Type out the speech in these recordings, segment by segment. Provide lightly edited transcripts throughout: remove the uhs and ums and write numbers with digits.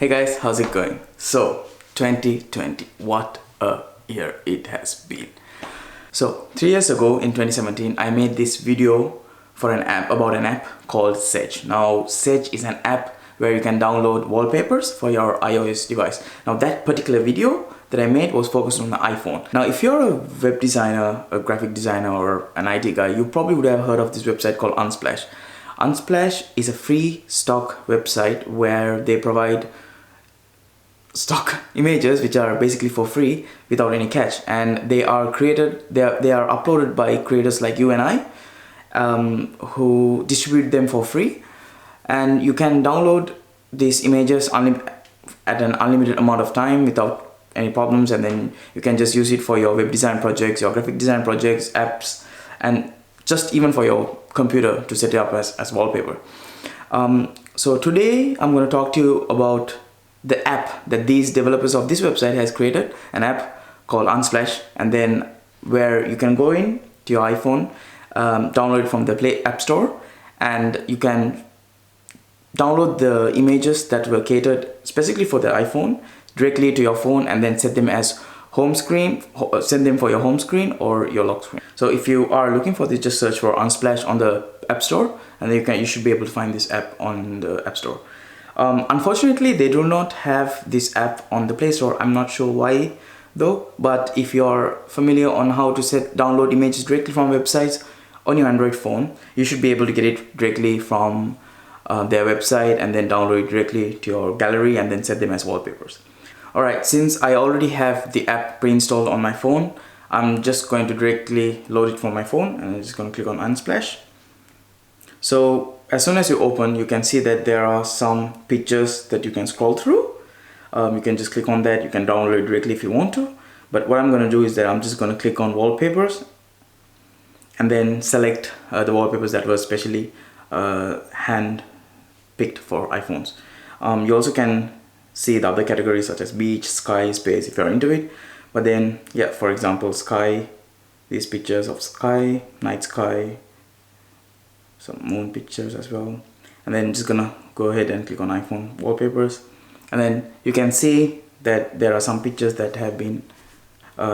Hey guys, how's it going? So 2020, what a year it has been. So 3 years ago in 2017 I made this video for an app about an app called Sedge. Now Sedge is an app where you can download wallpapers for your iOS device. Now that particular video that I made was focused on the iPhone. Now if you're a web designer, a graphic designer or an IT guy, you probably would have heard of this website called Unsplash. Unsplash is a free stock website where they provide stock images which are basically for free without any catch, and they are uploaded by creators like you and I, who distribute them for free, and you can download these images at an unlimited amount of time without any problems, and then you can just use it for your web design projects, your graphic design projects, apps, and just even for your computer to set it up as wallpaper. So today I'm going to talk to you about the app that these developers of this website has created, an app called Unsplash, and then where you can go in to your iPhone, download it from the App Store, and you can download the images that were catered specifically for the iPhone directly to your phone, and then set them as home screen, send them for your home screen or your lock screen. So if you are looking for this, just search for Unsplash on the App Store, and then you should be able to find this app on the App Store. Unfortunately, they do not have this app on the Play Store. I'm not sure why though, but if you're familiar on how to download images directly from websites on your Android phone, you should be able to get it directly from their website and then download it directly to your gallery and then set them as wallpapers. Alright, since I already have the app pre-installed on my phone, I'm just going to directly load it from my phone, and I'm just going to click on Unsplash. So as soon as you open, you can see that there are some pictures that you can scroll through. You can just click on that. You can download it directly if you want to. But what I'm going to do is that I'm just going to click on wallpapers and then select the wallpapers that were specially hand picked for iPhones. You also can see the other categories such as beach, sky, space if you're into it. But then, yeah, for example, sky, these pictures of sky, night sky, some moon pictures as well, and then I'm just gonna go ahead and click on iPhone wallpapers, and then you can see that there are some pictures that have been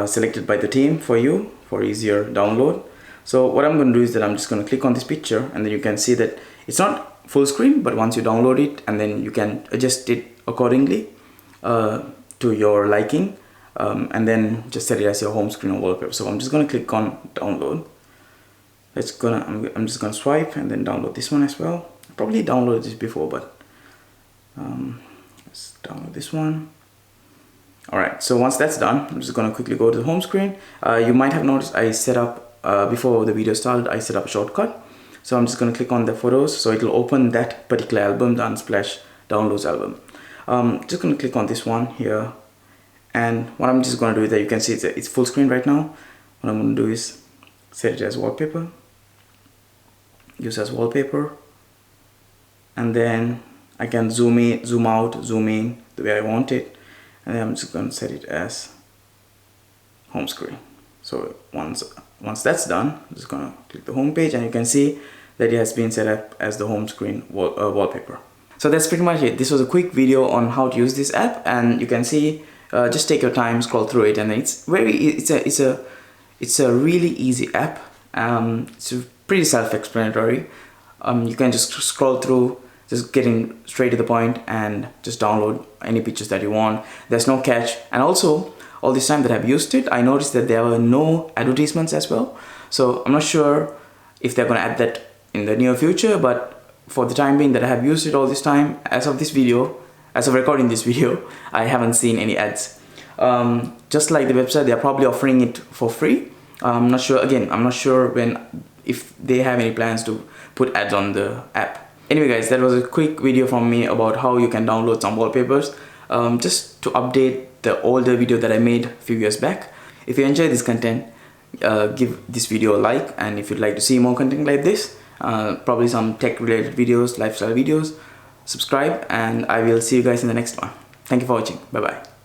selected by the team for you for easier download. So what I'm going to do is that I'm just going to click on this picture, and then you can see that it's not full screen, but once you download it, and then you can adjust it accordingly to your liking, and then just set it as your home screen or wallpaper. So I'm just going to click on download. I'm just gonna swipe and then download this one as well. I probably downloaded this before, but let's download this one. Alright, so once that's done, I'm just gonna quickly go to the home screen. You might have noticed I set up, before the video started, I set up a shortcut. So I'm just gonna click on the photos, so it'll open that particular album, the Unsplash Downloads album. Just gonna click on this one here, and what I'm just gonna do is that you can see it's full screen right now. What I'm gonna do is set it as wallpaper, use as wallpaper, and then I can zoom in, zoom out, zoom in the way I want it, and then I'm just going to set it as home screen. So once that's done, I'm just going to click the home page, and you can see that it has been set up as the home screen wallpaper. So that's pretty much it. This was a quick video on how to use this app, and you can see, just take your time, scroll through it, and it's a really easy app. It's pretty self-explanatory. You can just scroll through, just getting straight to the point, and just download any pictures that you want. There's no catch, and also all this time that I've used it, I noticed that there were no advertisements as well. So I'm not sure if they're going to add that in the near future, but for the time being that I have used it all this time, as of recording this video, I haven't seen any ads. Just like the website, they're probably offering it for free. I'm not sure if they have any plans to put ads on the app. Anyway guys, that was a quick video from me about how you can download some wallpapers, just to update the older video that I made a few years back. If you enjoy this content, give this video a like, and if you'd like to see more content like this, probably some tech related videos, lifestyle videos, subscribe, and I will see you guys in the next one. Thank you for watching. Bye bye.